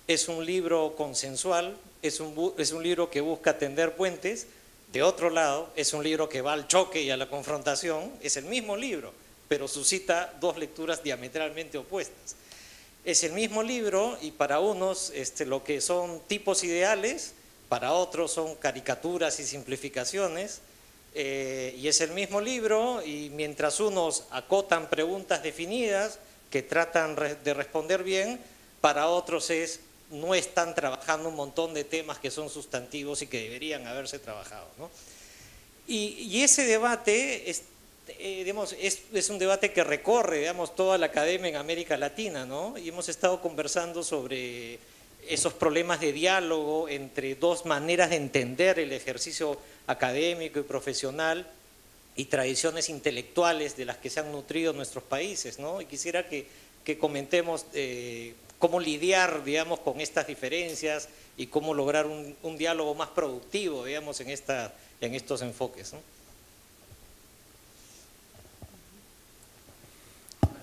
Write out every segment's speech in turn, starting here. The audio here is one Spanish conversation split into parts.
es un libro consensual, es un libro que busca tender puentes. De otro lado, es un libro que va al choque y a la confrontación, es el mismo libro, pero suscita dos lecturas diametralmente opuestas. Es el mismo libro y para unos lo que son tipos ideales, para otros son caricaturas y simplificaciones, y es el mismo libro y mientras unos acotan preguntas definidas que tratan de responder bien, para otros no están trabajando un montón de temas que son sustantivos y que deberían haberse trabajado, ¿no? Y ese debate digamos, es un debate que recorre, digamos, toda la academia en América Latina, ¿no? Y hemos estado conversando sobre esos problemas de diálogo entre dos maneras de entender el ejercicio académico y profesional y tradiciones intelectuales de las que se han nutrido nuestros países, ¿no? Y quisiera que comentemos cómo lidiar, digamos, con estas diferencias y cómo lograr un diálogo más productivo, digamos, en estos enfoques, ¿no?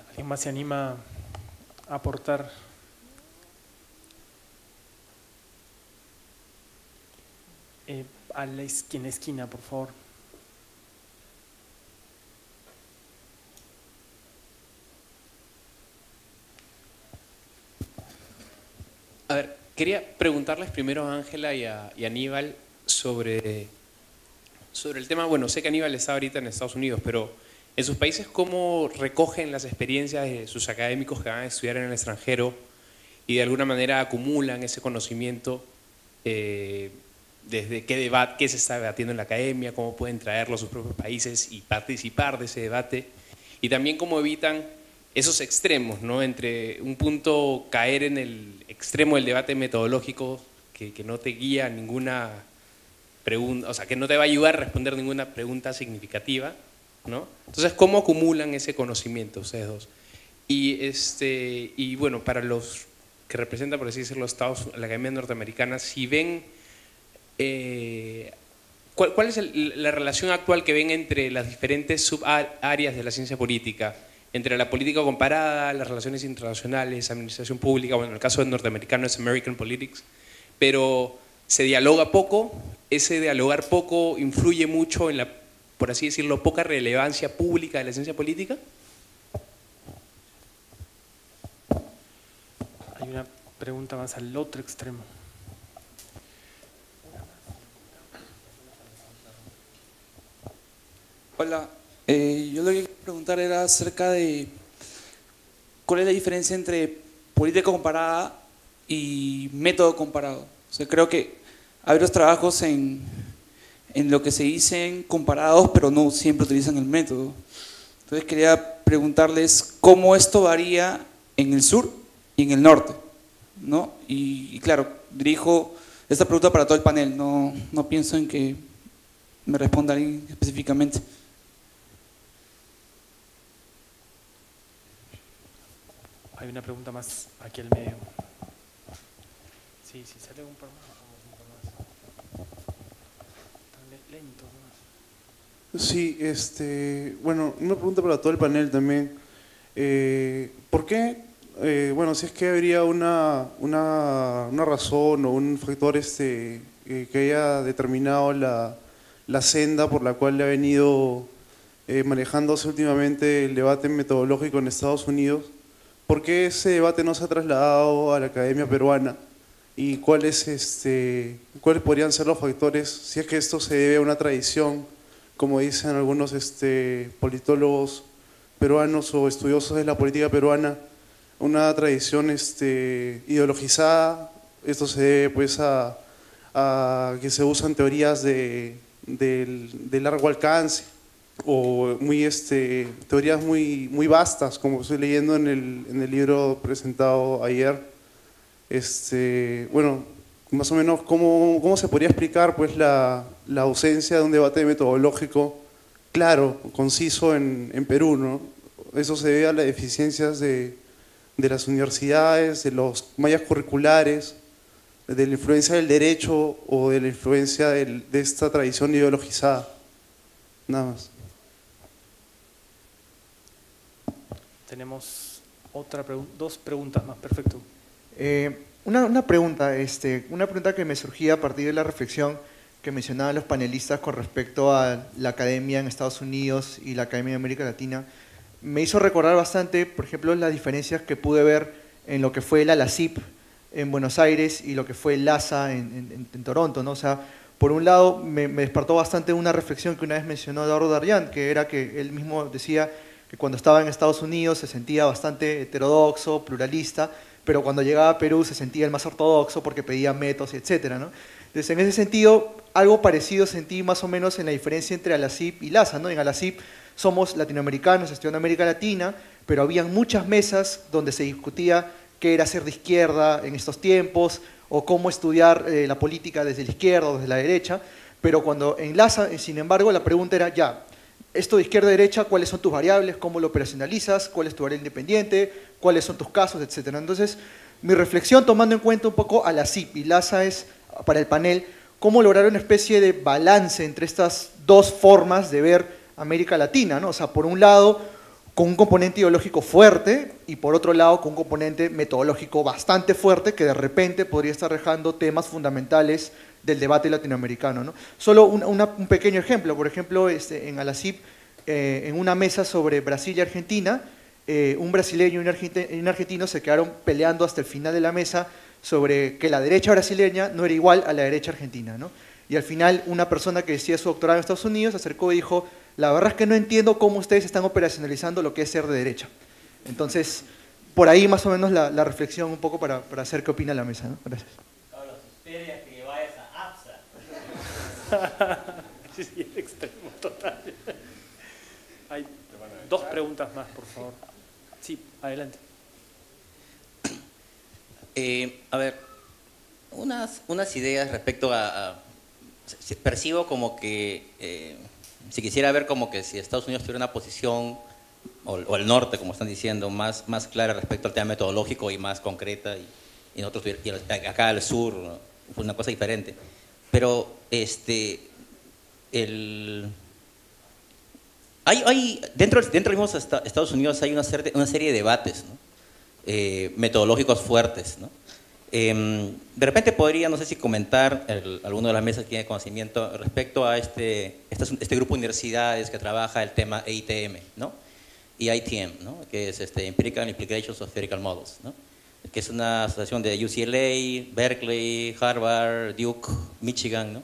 ¿Alguien más se anima a aportar? A la esquina, por favor. A ver, quería preguntarles primero a Ángela y a Aníbal sobre el tema. Bueno, sé que Aníbal está ahorita en Estados Unidos, pero en sus países, ¿cómo recogen las experiencias de sus académicos que van a estudiar en el extranjero y de alguna manera acumulan ese conocimiento desde qué se está debatiendo en la academia, cómo pueden traerlo a sus propios países y participar de ese debate? Y también cómo evitan esos extremos, ¿no? Entre un punto caer en el extremo del debate metodológico que no te guía a ninguna pregunta, o sea, que no te va a ayudar a responder ninguna pregunta significativa, ¿no? Entonces, ¿cómo acumulan ese conocimiento ustedes dos? Y bueno, para los que representan, por así decirlo, la Academia Norteamericana, si ven, ¿cuál es la relación actual que ven entre las diferentes subáreas de la ciencia política? Entre la política comparada, las relaciones internacionales, administración pública, bueno, en el caso del norteamericano es American Politics, pero se dialoga poco, ese dialogar poco influye mucho en la, por así decirlo, poca relevancia pública de la ciencia política. Hay una pregunta más al otro extremo. Hola, yo lo que quería preguntar era acerca de cuál es la diferencia entre política comparada y método comparado. O sea, creo que hay varios trabajos en lo que se dicen comparados, pero no siempre utilizan el método. Entonces quería preguntarles cómo esto varía en el sur y en el norte, ¿no? Y claro, dirijo esta pregunta para todo el panel, no pienso en que me responda alguien específicamente. Hay una pregunta más aquí al medio. Sí, sale un par más. Tan lento, ¿no? Sí, bueno, una pregunta para todo el panel también. ¿Por qué? Bueno, si es que habría una razón o un factor que haya determinado la senda por la cual ha venido manejándose últimamente el debate metodológico en Estados Unidos, ¿por qué ese debate no se ha trasladado a la academia peruana? ¿Y cuáles podrían ser los factores, si es que esto se debe a una tradición, como dicen algunos politólogos peruanos o estudiosos de la política peruana, una tradición ideologizada? Esto se debe pues a que se usan teorías de largo alcance o teorías muy vastas, como estoy leyendo en el libro presentado ayer. Bueno, más o menos, ¿cómo se podría explicar pues la ausencia de un debate metodológico claro, conciso en Perú, ¿no? Eso se debe a las deficiencias de las universidades, de los mallas curriculares, de la influencia del derecho o de la influencia de esta tradición ideologizada. Nada más. Tenemos dos preguntas más, perfecto. Una pregunta, una pregunta que me surgía a partir de la reflexión que mencionaban los panelistas con respecto a la academia en Estados Unidos y la academia en América Latina. Me hizo recordar bastante, por ejemplo, las diferencias que pude ver en lo que fue la LACIP en Buenos Aires y lo que fue el LASA en Toronto, ¿no? O sea, por un lado me despertó bastante una reflexión que una vez mencionó Eduardo Darrián, que era que él mismo decía que cuando estaba en Estados Unidos se sentía bastante heterodoxo, pluralista, pero cuando llegaba a Perú se sentía el más ortodoxo porque pedía métodos, etcétera, ¿no? Entonces, en ese sentido, algo parecido sentí más o menos en la diferencia entre ALACIP y LASA, ¿no? En ALACIP somos latinoamericanos, estudiando América Latina, pero habían muchas mesas donde se discutía qué era ser de izquierda en estos tiempos, o cómo estudiar la política desde la izquierda o desde la derecha, pero cuando en LASA, sin embargo, la pregunta era ya, esto de izquierda a derecha, ¿cuáles son tus variables? ¿Cómo lo operacionalizas? ¿Cuál es tu variable independiente? ¿Cuáles son tus casos? Etcétera. Entonces, mi reflexión, tomando en cuenta un poco a ALACIP y LASA, es para el panel, cómo lograr una especie de balance entre estas dos formas de ver América Latina, ¿no? O sea, por un lado, con un componente ideológico fuerte y por otro lado, con un componente metodológico bastante fuerte que de repente podría estar dejando temas fundamentales del debate latinoamericano, ¿no? Solo un pequeño ejemplo, por ejemplo, en ALACIP, en una mesa sobre Brasil y Argentina, un brasileño y un argentino se quedaron peleando hasta el final de la mesa sobre que la derecha brasileña no era igual a la derecha argentina, ¿no? Y al final una persona que decía su doctorado en Estados Unidos se acercó y dijo, la verdad es que no entiendo cómo ustedes están operacionalizando lo que es ser de derecha. Entonces, por ahí más o menos la reflexión un poco para hacer qué opina la mesa, ¿no? Gracias. Carlos, espera que vayas a APSA. Sí, el extremo total. Hay dos preguntas más, por favor. Sí, adelante. A ver, unas ideas respecto percibo como que, si quisiera ver como que si Estados Unidos tuviera una posición, o el norte, como están diciendo, más clara respecto al tema metodológico y más concreta, y nosotros acá al sur, fue una cosa diferente. Pero, dentro del mismo Estados Unidos hay una serie de debates, ¿no? Metodológicos fuertes, ¿no? De repente podría, no sé si comentar, alguno de las mesas que tiene conocimiento respecto a este grupo de universidades que trabaja el tema EITM, ¿no? Y ITM, ¿no? Que es Empirical Implications of Theoretical Models, ¿no? Que es una asociación de UCLA, Berkeley, Harvard, Duke, Michigan, ¿no?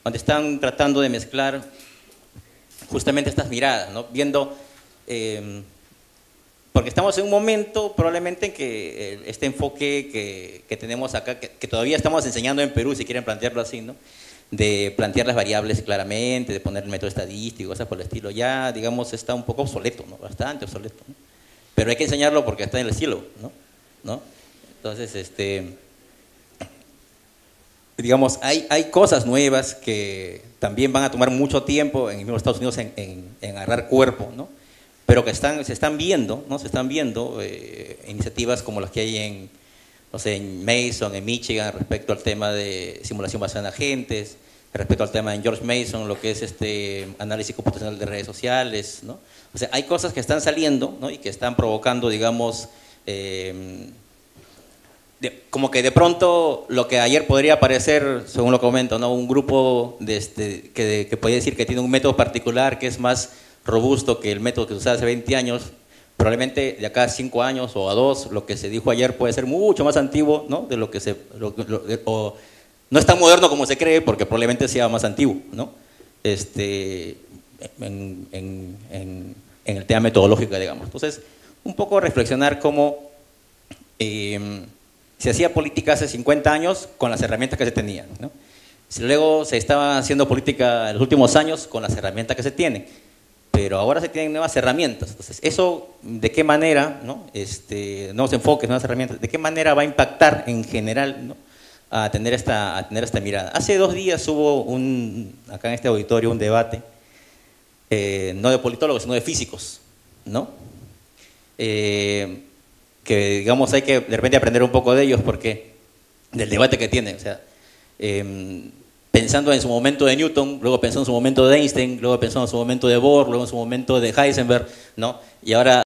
Donde están tratando de mezclar justamente estas miradas, ¿no? Viendo, porque estamos en un momento probablemente en que este enfoque que tenemos acá, que todavía estamos enseñando en Perú, si quieren plantearlo así, ¿no? De plantear las variables claramente, de poner el método estadístico, cosas por el estilo, ya, digamos, está un poco obsoleto, ¿no? Bastante obsoleto, ¿no? Pero hay que enseñarlo porque está en el estilo, ¿no? Entonces, digamos, hay cosas nuevas que también van a tomar mucho tiempo en los Estados Unidos en agarrar cuerpo, ¿no? Pero que se están viendo, ¿no? Se están viendo iniciativas como las que hay en, no sé, en Mason, en Michigan, respecto al tema de simulación basada en agentes, respecto al tema en George Mason, lo que es análisis computacional de redes sociales, ¿no? O sea, hay cosas que están saliendo, ¿no? Y que están provocando, digamos, como que de pronto lo que ayer podría parecer, según lo comento, ¿no? Un grupo que podría decir que tiene un método particular que es más robusto que el método que se usaba hace 20 años, probablemente de acá a 5 años o a 2, lo que se dijo ayer puede ser mucho más antiguo, ¿no? De lo que o no es tan moderno como se cree, porque probablemente sea más antiguo, ¿no? En el tema metodológico, digamos. Entonces, un poco reflexionar cómo se hacía política hace 50 años con las herramientas que se tenían, ¿no? Luego se estaba haciendo política en los últimos años con las herramientas que se tienen, pero ahora se tienen nuevas herramientas. Entonces, eso, ¿de qué manera, ¿no? Nuevos enfoques, nuevas herramientas, ¿de qué manera va a impactar en general, ¿no? a tener esta mirada? Hace 2 días hubo acá en este auditorio un debate, no de politólogos, sino de físicos, ¿no? Que, digamos, hay que de repente aprender un poco de ellos, porque del debate que tienen, o sea, pensando en su momento de Newton, luego pensando en su momento de Einstein, luego pensando en su momento de Bohr, luego en su momento de Heisenberg, ¿no? Y ahora